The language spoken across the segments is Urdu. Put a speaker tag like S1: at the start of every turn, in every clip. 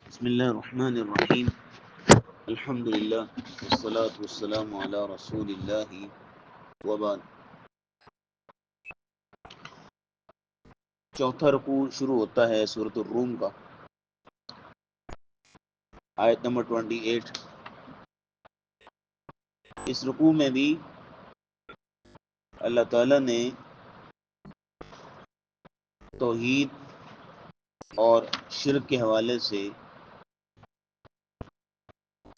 S1: بسم اللہ الرحمن الرحیم الحمد للہ والصلاة والسلام علی رسول اللہ وبعد۔ چوتھا رکوع شروع ہوتا ہے سورۃ الروم کا، آیت نمبر 28۔ اس رکوع میں بھی اللہ تعالیٰ نے توحید اور شرک کے حوالے سے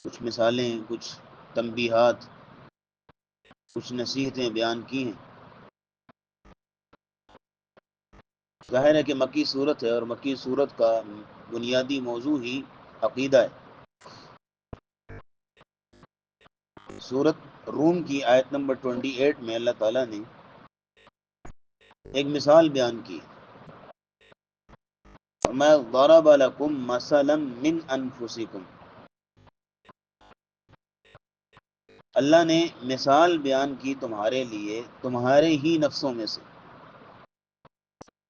S1: کچھ مثالیں، کچھ تنبیہات، کچھ نصیحتیں بیان کی ہیں۔ ظاہر ہے کہ مکی صورت ہے اور مکی صورت کا بنیادی موضوع ہی عقیدہ ہے۔ سورۃ روم کی آیت نمبر 28 میں اللہ تعالیٰ نے ایک مثال بیان کی، فرمایا ضرب لکم مثلا من انفسکم۔ اللہ نے مثال بیان کی تمہارے لیے تمہارے ہی نفسوں میں سے،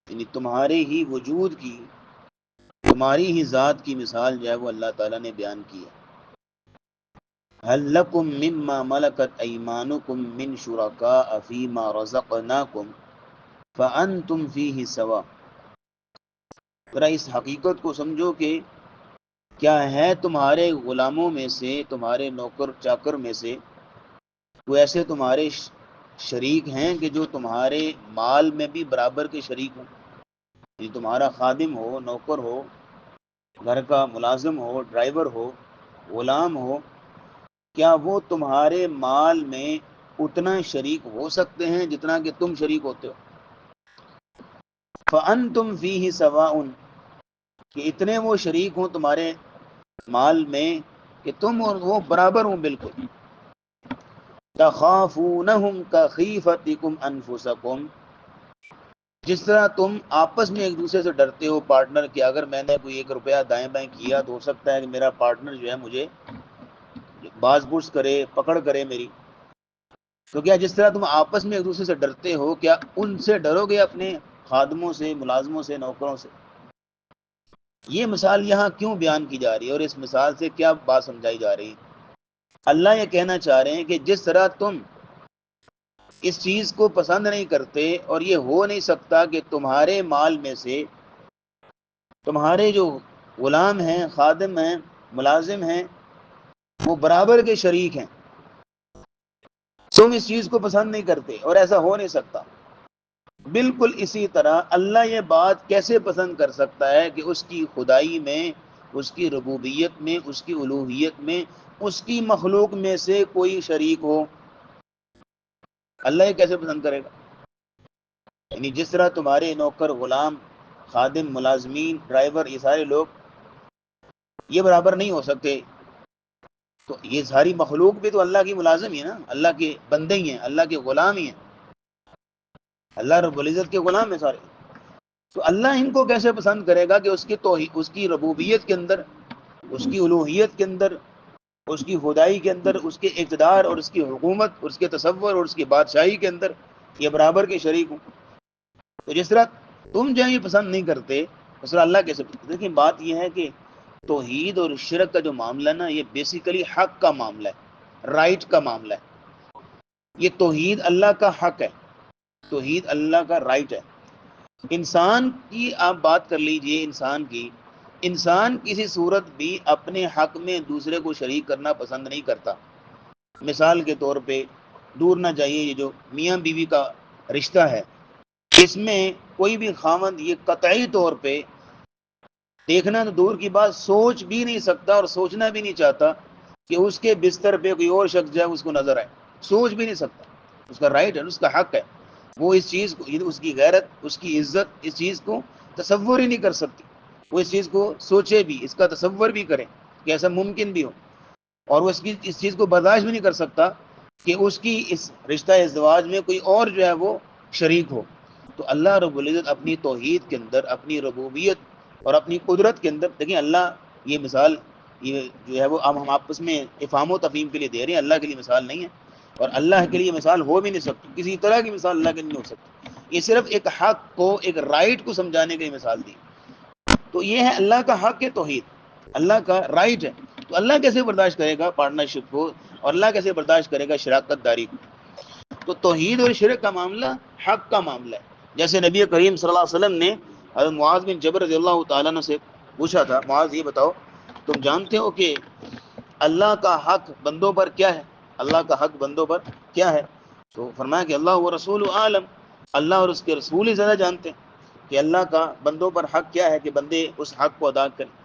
S1: یعنی تمہارے ہی وجود کی، تمہاری ہی ذات کی مثال جو ہے وہ اللہ تعالیٰ نے بیان کی ہے۔ هل لکم مما ملکت ایمانکم من شرکاء فیما رزقناکم فانتم فیہ سوا۔ ذرا اس حقیقت کو سمجھو کہ کیا ہے تمہارے غلاموں میں سے، تمہارے نوکر چاکر میں سے کوئی ایسے تمہارے شریک ہیں کہ جو تمہارے مال میں بھی برابر کے شریک ہوں؟ یعنی تمہارا خادم ہو، نوکر ہو، گھر کا ملازم ہو، ڈرائیور ہو، غلام ہو، کیا وہ تمہارے مال میں اتنا شریک ہو سکتے ہیں جتنا کہ تم شریک ہوتے ہو؟ فَأَنْتُمْ فِيهِ سَوَاءٌ، کہ اتنے وہ شریک ہوں تمہارے مال میں کہ تم اور وہ برابر ہوں بالکل۔ تَخَافُونَهُمْ كَخِيفَتِكُمْ أَنفُسَكُمْ، جس طرح تم آپس میں ایک دوسرے سے ڈرتے ہو پارٹنر کہ اگر میں نے کوئی 1 روپیہ دائیں بائیں کیا تو ہو سکتا ہے کہ میرا پارٹنر جو ہے مجھے باز پرس کرے، پکڑ کرے میری۔ تو کیا جس طرح تم آپس میں ایک دوسرے سے ڈرتے ہو، کیا ان سے ڈرو گے اپنے خادموں سے، ملازموں سے، نوکروں سے؟ یہ مثال یہاں کیوں بیان کی جا رہی ہے اور اس مثال سے کیا بات سمجھائی جا رہی ہے؟ اللہ یہ کہنا چاہ رہے ہیں کہ جس طرح تم اس چیز کو پسند نہیں کرتے اور یہ ہو نہیں سکتا کہ تمہارے مال میں سے تمہارے جو غلام ہیں، خادم ہیں، ملازم ہیں، وہ برابر کے شریک ہیں، تم اس چیز کو پسند نہیں کرتے اور ایسا ہو نہیں سکتا۔ بالکل اسی طرح اللہ یہ بات کیسے پسند کر سکتا ہے کہ اس کی خدائی میں، اس کی ربوبیت میں، اس کی الوہیت میں، اس کی مخلوق میں سے کوئی شریک ہو؟ اللہ یہ کیسے پسند کرے گا؟ یعنی جس طرح تمہارے نوکر، غلام، خادم، ملازمین، ڈرائیور، یہ سارے لوگ یہ برابر نہیں ہو سکتے، تو یہ ساری مخلوق بھی تو اللہ کی ملازم ہی ہے نا، اللہ کے بندے ہی ہیں، اللہ کے غلام ہی ہیں، اللہ رب العزت کے غلام ہیں سارے۔ تو اللہ ان کو کیسے پسند کرے گا کہ اس کی توحید، اس کی ربوبیت کے اندر، اس کی الوہیت کے اندر، اس کی خدائی کے اندر، اس کے اقتدار اور اس کی حکومت، اس کے تصور اور اس کی بادشاہی کے اندر یہ برابر کے شریک ہوں؟ تو جس طرح تم جو یہ پسند نہیں کرتے، اس طرح اللہ کیسے پسند؟ دیکھیں بات یہ ہے کہ توحید اور شرک کا جو معاملہ نا، یہ بیسیکلی حق کا معاملہ ہے، رائٹ کا معاملہ ہے۔ یہ توحید اللہ کا حق ہے، توحید اللہ کا رائٹ ہے۔ انسان کی آپ بات کر لیجئے، انسان کسی صورت بھی اپنے حق میں دوسرے کو شریک کرنا پسند نہیں کرتا۔ مثال کے طور پہ دور نہ جائیے، یہ جو میاں بیوی کا رشتہ ہے، اس میں کوئی بھی خاوند یہ قطعی طور پہ دیکھنا تو دور کی بات، سوچ بھی نہیں سکتا اور سوچنا بھی نہیں چاہتا کہ اس کے بستر پہ کوئی اور شخص جائے اس کو نظر آئے، سوچ بھی نہیں سکتا۔ اس کا رائٹ ہے، اس کا حق ہے، وہ اس چیز کو، اس کی غیرت، اس کی عزت اس چیز کو تصور ہی نہیں کر سکتی، وہ اس چیز کو سوچے بھی، اس کا تصور بھی کرے کہ ایسا ممکن بھی ہو، اور وہ اس چیز کو برداشت بھی نہیں کر سکتا کہ اس کی اس رشتہ ازدواج میں کوئی اور جو ہے وہ شریک ہو۔ تو اللہ رب العزت اپنی توحید کے اندر، اپنی ربوبیت اور اپنی قدرت کے اندر، دیکھیں اللہ یہ مثال یہ جو ہے وہ ہم آپس میں افہام و تفہیم کے لیے دے رہے ہیں، اللہ کے لیے مثال نہیں ہے، اور اللہ کے لیے مثال ہو بھی نہیں سکتی، کسی طرح کی مثال اللہ کے لیے نہیں ہو سکتی۔ یہ صرف ایک حق کو، ایک رائٹ کو سمجھانے کے لیے مثال دی۔ تو یہ ہے اللہ کا حق ہے توحید، اللہ کا رائٹ ہے. تو اللہ کیسے برداشت کرے گا پارٹنرشپ کو، اور اللہ کیسے برداشت کرے گا شراکت داری کو؟ تو توحید اور شرک کا معاملہ حق کا معاملہ ہے. جیسے نبی کریم صلی اللہ علیہ وسلم نے حضرت معاذ بن جبر رضی اللہ تعالیٰ عنہ سے پوچھا تھا، معاذ یہ بتاؤ تم جانتے ہو کہ اللہ کا حق بندوں پر کیا ہے؟ اللہ کا حق بندوں پر کیا ہے؟ تو فرمایا کہ اللہ و رسول عالم، اللہ اور اس کے رسول ہی زیادہ جانتے ہیں کہ اللہ کا بندوں پر حق کیا ہے کہ بندے اس حق کو ادا کریں.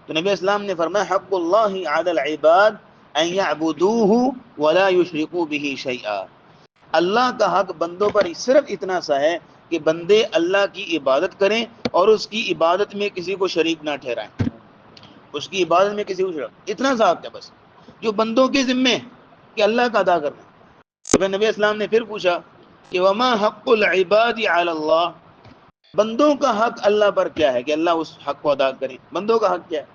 S1: تو نبی اسلام نے فرمایا حق اللہ علی العباد ان یعبدوہ ولا یشرکوا بہ شیئا. اللہ کا حق بندوں پر صرف اتنا سا ہے کہ بندے اللہ کی عبادت کریں اور اس کی عبادت میں کسی کو شریک نہ ٹھہرائیں. اس کی عبادت میں کسی کو شریک، اتنا سا حق ہے بس جو بندوں کے ذمے کہ اللہ کا ادا کرنا. تو پھر نبی اسلام نے پھر پوچھا کہ وما حق العباد علی اللہ، بندوں کا حق اللہ پر کیا ہے کہ اللہ اس حق کو ادا کرے، بندوں کا حق کیا ہے؟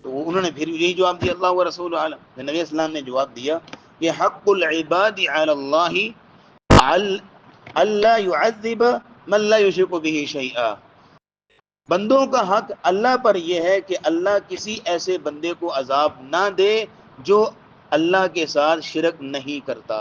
S1: تو انہوں نے پھر یہی جواب دیا اللہ و رسول عالم. نبی اسلام نے جواب دیا کہ حق العباد علی اللہ اللہ يعذب من لا يشرك به شيئا. بندوں کا حق اللہ پر یہ ہے کہ اللہ کسی ایسے بندے کو عذاب نہ دے جو اللہ کے ساتھ شرک نہیں کرتا.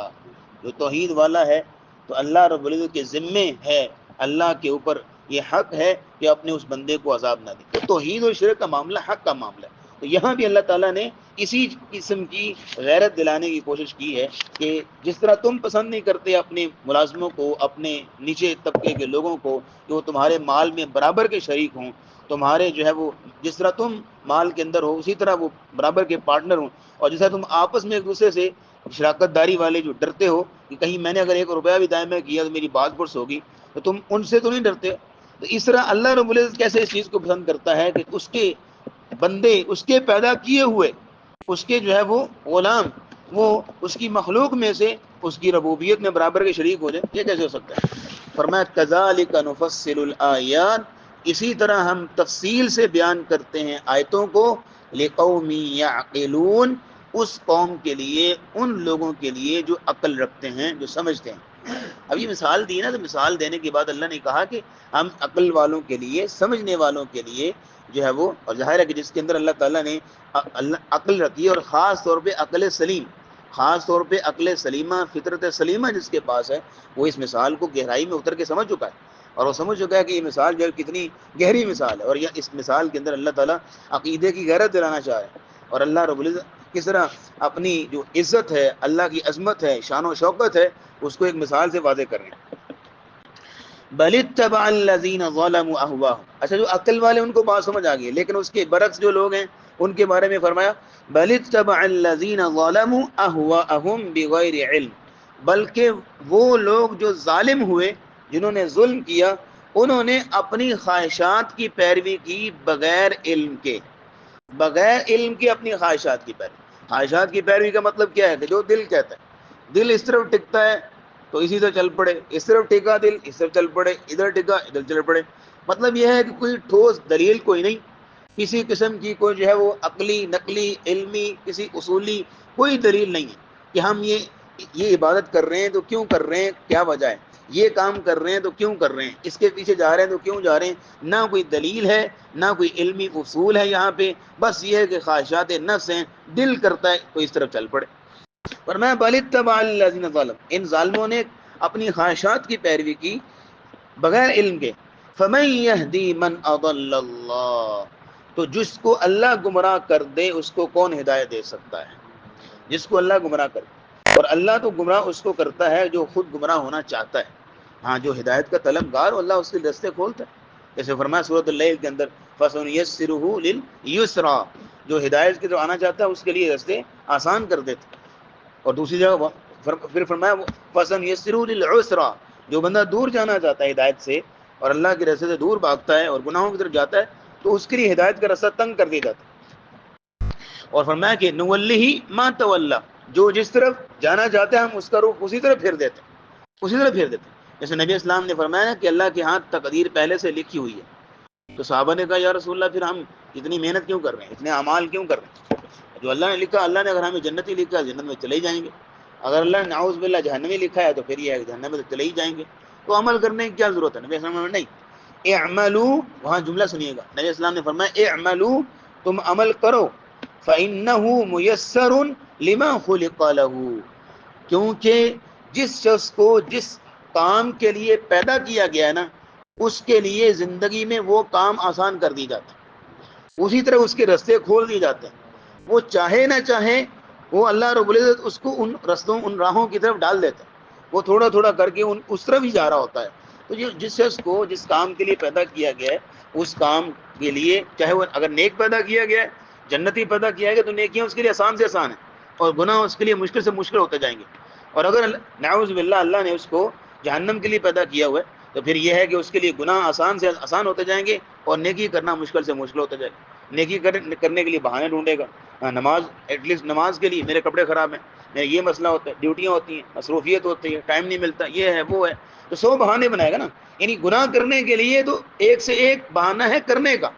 S1: جو توحید والا ہے تو اللہ رب العزت کے ذمے ہے، اللہ کے اوپر یہ حق ہے کہ اپنے اس بندے کو عذاب نہ دے. تو توحید اور شرک کا معاملہ حق کا معاملہ ہے. تو یہاں بھی اللہ تعالیٰ نے اسی قسم کی غیرت دلانے کی کوشش کی ہے کہ جس طرح تم پسند نہیں کرتے اپنے ملازموں کو، اپنے نیچے طبقے کے لوگوں کو کہ وہ تمہارے مال میں برابر کے شریک ہوں، تمہارے جو ہے وہ جس طرح تم مال کے اندر ہو اسی طرح وہ برابر کے پارٹنر ہوں، اور جس طرح تم آپس میں ایک دوسرے سے شراکت داری والے جو ڈرتے ہو کہ کہیں میں نے اگر 1 روپیہ بھی دائیں بائیں کیا تو میری بات پرس ہوگی، تو تم ان سے تو نہیں ڈرتے. تو اس طرح اللہ رب العزت کیسے اس چیز کو پسند کرتا ہے کہ اس کے بندے، اس کے پیدا کیے ہوئے، اس کے جو ہے وہ غلام، وہ اس کی مخلوق میں سے اس کی ربوبیت میں برابر کے شریک ہو جائے. یہ کیسے ہو سکتا ہے؟ فرمایا کذالک نفصل الآیات، اسی طرح ہم تفصیل سے بیان کرتے ہیں آیتوں کو لقوم یعقلون، اس قوم کے لیے، ان لوگوں کے لیے جو عقل رکھتے ہیں، جو سمجھتے ہیں. اب یہ مثال دی نا، تو مثال دینے کے بعد اللہ نے کہا کہ ہم عقل والوں کے لیے، سمجھنے والوں کے لیے جو ہے وہ، اور ظاہر ہے کہ جس کے اندر اللہ تعالیٰ نے عقل رکھی ہے، اور خاص طور پہ عقل سلیم، خاص طور پہ عقل سلیمہ، فطرت سلیمہ جس کے پاس ہے، وہ اس مثال کو گہرائی میں اتر کے سمجھ چکا ہے، اور وہ سمجھ چکا ہے کہ یہ مثال جو ہے کتنی گہری مثال ہے، اور یہ اس مثال کے اندر اللہ تعالیٰ عقیدے کی غیرت دلانا چاہ رہے ہیں، اور اللہ رب العزت کس طرح اپنی جو عزت ہے، اللہ کی عظمت ہے، شان و شوکت ہے، اس کو ایک مثال سے واضح کر رہے ہیں. بل اتبع الذین ظلموا اهواهم. اچھا جو عقل والے ان کو بات سمجھ آ گئی، لیکن اس کے برعکس جو لوگ ہیں ان کے بارے میں فرمایا بل اتبع الذین ظلموا اهواهم بغیر علم، بلکہ وہ لوگ جو ظالم ہوئے، جنہوں نے ظلم کیا، انہوں نے اپنی خواہشات کی پیروی کی بغیر علم کے، بغیر علم کے اپنی خواہشات کی پیروی. خواہشات کی پیروی کا مطلب کیا ہے کہ جو دل کہتا ہے، دل اس طرف ٹکتا ہے تو اسی طرح چل پڑے، اس طرف ٹکا دل اس طرف چل پڑے، ادھر ٹکا ادھر چل پڑے. مطلب یہ ہے کہ کوئی ٹھوس دلیل کوئی نہیں، کسی قسم کی کوئی جو ہے وہ عقلی، نقلی، علمی، کسی اصولی کوئی دلیل نہیں ہے کہ ہم یہ عبادت کر رہے ہیں تو کیوں کر رہے ہیں، کیا وجہ ہے، یہ کام کر رہے ہیں تو کیوں کر رہے ہیں، اس کے پیچھے جا رہے ہیں تو کیوں جا رہے ہیں. نہ کوئی دلیل ہے، نہ کوئی علمی اصول ہے یہاں پہ، بس یہ ہے کہ خواہشات نفس ہیں، دل کرتا ہے تو اس طرف چل پڑے. فرمایا بل اتبع الذین ظلموا، ان ظالموں نے اپنی خواہشات کی پیروی کی بغیر علم کے. فمن یہدی من اضل اللہ، تو جس کو اللہ گمراہ کر دے اس کو کون ہدایت دے سکتا ہے؟ جس کو اللہ گمراہ کر دے، اور اللہ تو گمراہ اس کو کرتا ہے جو خود گمراہ ہونا چاہتا ہے. ہاں جو ہدایت کا طلبگار ہو اللہ اس کے راستے کھولتا ہے. جیسے فرمایا سورۃ اللیل کے اندر فَسَنُيَسِّرُهُ لِلْيُسْرَىٰ، جو ہدایت کی طرف آنا چاہتا ہے اس کے لیے راستے آسان کر دیتے. اور دوسری جگہ پھر فرمایا فَسَنُيَسِّرُهُ لِلْعُسْرَىٰ، جو بندہ دور جانا چاہتا ہے ہدایت سے اور اللہ کے راستے سے دور بھاگتا ہے اور گناہوں کی طرف جاتا ہے تو اس کے لیے ہدایت کا راستہ تنگ کر دیا جاتا ہے. اور فرمایا کہ نُوَلِّهِ مَا تَوَلَّىٰ، جو جس طرف جانا چاہتے ہیں ہم اس کا رخ اسی طرف پھیر دیتے ہیں، اسی طرح پھیر دیتے ہیں. جیسے نبی اسلام نے فرمایا کہ اللہ کے ہاتھ تقدیر پہلے سے لکھی ہوئی ہے. تو صحابہ نے کہا یا رسول اللہ پھر ہم اتنی محنت کیوں کر رہے ہیں، اتنے اعمال کیوں کر رہے ہیں؟ جو اللہ نے لکھا، اللہ نے اگر ہمیں جنتی لکھا ہے جنت میں چلے ہی جائیں گے، اگر اللہ نے نعوذ باللہ جہنمی لکھا ہے تو پھر یہ ہے کہ جہنم میں تو چلے ہی جائیں گے. تو عمل کرنے کی کیا ضرورت ہے؟ نبی اسلام نے نہیں اعملوا، وہاں جملہ سنیے گا، نبی اسلام نے فرمایا اعملوا تم عمل کرو، فَإِنَّهُ مُيَسَّرٌ لِمَا خُلِقَ لَهُ، کیونکہ جس شخص کو جس کام کے لیے پیدا کیا گیا ہے نا، اس کے لیے زندگی میں وہ کام آسان کر دی جاتا ہے، اسی طرح اس کے رستے کھول دیے جاتے ہیں، وہ چاہے نہ چاہے وہ اللہ رب العزت اس کو ان رستوں ان راہوں کی طرف ڈال دیتا ہے، وہ تھوڑا تھوڑا کر کے اس طرف ہی جا رہا ہوتا ہے۔ تو جس شخص کو جس کام کے لیے پیدا کیا گیا ہے، اس کام کے لیے چاہے وہ اگر نیک پیدا کیا گیا ہے، جنتی پیدا کیا گیا، تو نیکیاں اس کے لیے آسان سے آسان ہیں اور گناہ اس کے لیے مشکل سے مشکل ہوتے جائیں گے۔ اور اگر نعوذ باللہ اللہ نے اس کو جہنم کے لیے پیدا کیا ہوا ہے، تو پھر یہ ہے کہ اس کے لیے گناہ آسان سے آسان ہوتے جائیں گے اور نیکی کرنا مشکل سے مشکل ہوتا جائے گا۔ نیکی کرنے کے لیے بہانے ڈھونڈے گا، نماز ایٹ لیسٹ نماز کے لیے میرے کپڑے خراب ہیں، میرے یہ مسئلہ ہوتا ہے، ڈیوٹیاں ہوتی ہیں، مصروفیت ہوتی ہے، ٹائم نہیں ملتا، یہ ہے وہ ہے، تو 100 بہانے بنائے گا نا۔ یعنی گناہ کرنے کے لیے تو ایک سے ایک بہانہ ہے کرنے کا،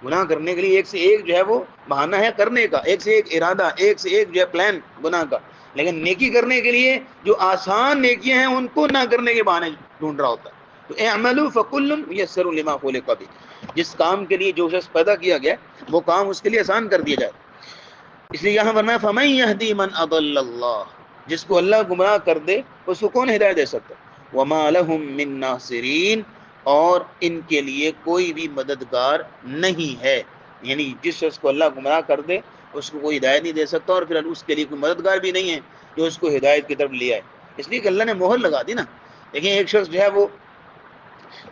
S1: گناہ کرنے کے لیے ایک سے ایک جو ہے وہ بہانہ ہے کرنے کا، ایک سے ایک ارادہ، ایک سے ایک جو ہے پلان گناہ کا۔ لیکن نیکی کرنے کے لیے جو آسان نیکیاں ہیں ان کو نہ کرنے کے بہانے ڈھونڈ رہا ہوتا ہے۔ تو اعملوا فکل میسر لما خلق بہ، جس کام کے لیے جو شخص پیدا کیا گیا وہ کام اس کے لیے آسان کر دیا جائے۔ اس لیے یہاں فرمایا فمن یہدی من اضل اللہ، جس کو اللہ گمراہ کر دے اس کو کون ہدایت دے سکتا ہے؟ وما لهم من ناصرین، اور ان کے لیے کوئی بھی مددگار نہیں ہے۔ یعنی جس شخص کو اللہ گمراہ کر دے اس کو کوئی ہدایت نہیں دے سکتا، اور پھر اس کے لیے کوئی مددگار بھی نہیں ہے جو اس کو ہدایت کی طرف لے آئے، اس لیے کہ اللہ نے مہر لگا دی نا۔ دیکھیں ایک شخص جو ہے وہ،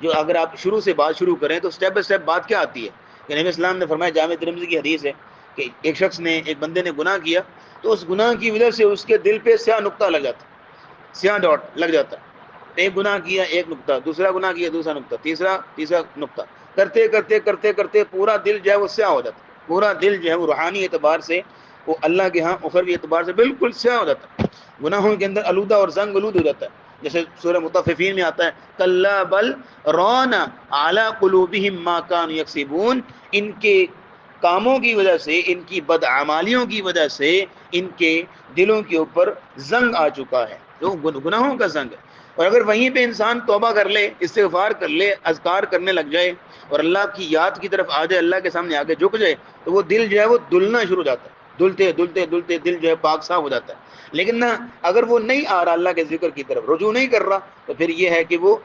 S1: جو اگر آپ شروع سے بات شروع کریں تو سٹیپ بائی سٹیپ بات کیا آتی ہے کہ نبی اسلام نے فرمایا، جامع ترمذی کی حدیث ہے کہ ایک شخص نے، ایک بندے نے گناہ کیا تو اس گناہ کی وجہ سے اس کے دل پہ سیاہ نقطہ لگ جاتا ہے، سیاہ ڈاٹ لگ جاتا ہے۔ ایک گناہ کیا ایک نقطہ، دوسرا گناہ کیا دوسرا نقطہ، تیسرا نقطہ، کرتے کرتے کرتے کرتے پورا دل جو ہے وہ سیاہ ہو جاتا ہے، پورا دل جو ہے وہ روحانی اعتبار سے، وہ اللہ کے ہاں اخروی اعتبار سے بالکل سیاہ ہو جاتا ہے، گناہوں کے اندر آلودہ اور زنگ آلود ہو جاتا ہے۔ جیسے سورہ مطففین میں آتا ہے کلا بل ران علی قلوبہم ما کانوا یکسبون، ان کے کاموں کی وجہ سے، ان کی بدعمالیوں کی وجہ سے ان کے دلوں کے اوپر زنگ آ چکا ہے، جو گناہوں کا زنگ ہے۔ اور اگر وہیں پہ انسان توبہ کر لے، استغفار کر لے، اذکار کرنے لگ جائے اور اللہ کی یاد کی طرف آ جائے، اللہ کے سامنے آگے جھک جائے، تو وہ دل جو ہے وہ دلنا شروع ہو جاتا ہے، دلتے دلتے دلتے دل جو ہے پاک صاف ہو جاتا ہے۔ لیکن نہ اگر وہ نہیں آ رہا، اللہ کے ذکر کی طرف رجوع نہیں کر رہا، تو پھر یہ ہے کہ وہ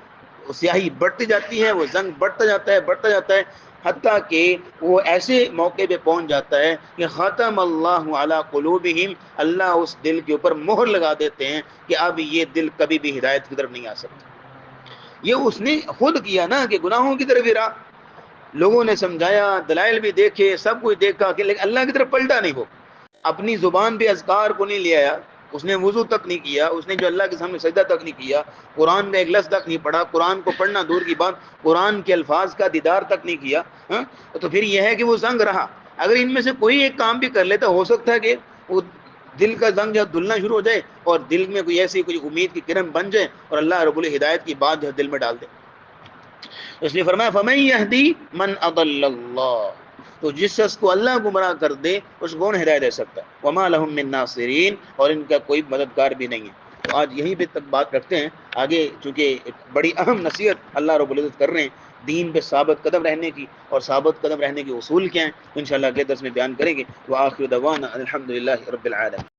S1: سیاہی بڑھتی جاتی ہے، وہ زنگ بڑھتا جاتا ہے، بڑھتا جاتا ہے، حتیٰ کہ وہ ایسے موقع پہ پہنچ جاتا ہے کہ ختم اللہ علی قلوبہم، اللہ اس دل کے اوپر مہر لگا دیتے ہیں کہ اب یہ دل کبھی بھی ہدایت کی طرف نہیں آ سکتا۔ یہ اس نے خود کیا نا کہ گناہوں کی طرف گرا، لوگوں نے سمجھایا، دلائل بھی دیکھے، سب کچھ دیکھا کہ لیکن اللہ کی طرف پلٹا نہیں، وہ اپنی زبان پہ اذکار کو نہیں لے آیا، اس نے وضو تک نہیں کیا، اس نے جو اللہ کے سامنے سجدہ تک نہیں کیا، قرآن کا ایک لفظ تک نہیں پڑھا، قرآن کو پڑھنا دور کی بات، قرآن کے الفاظ کا دیدار تک نہیں کیا، تو پھر یہ ہے کہ وہ زنگ رہا۔ اگر ان میں سے کوئی ایک کام بھی کر لیتا، ہو سکتا ہے کہ وہ دل کا زنگ جو دلنا شروع ہو جائے اور دل میں کوئی ایسی کوئی امید کی کرن بن جائے اور اللہ رب الہدایت کی بات جو دل میں ڈال دے۔ اس لیے فرمایا فمن یہدی من اضل اللہ، تو جس شخص کو اللہ گمراہ کر دے اس کو کون ہدایت دے سکتا ہے؟ وما لهم من ناصرین، اور ان کا کوئی مددگار بھی نہیں ہے۔ تو آج یہیں پہ تک بات رکھتے ہیں، آگے چونکہ ایک بڑی اہم نصیحت اللہ رب العزت کر رہے ہیں دین پہ ثابت قدم رہنے کی، اور ثابت قدم رہنے کے اصول کیا ہیں، انشاءاللہ اگلے درس میں بیان کریں گے۔ وآخر دعوانا الحمدللہ رب العالمین۔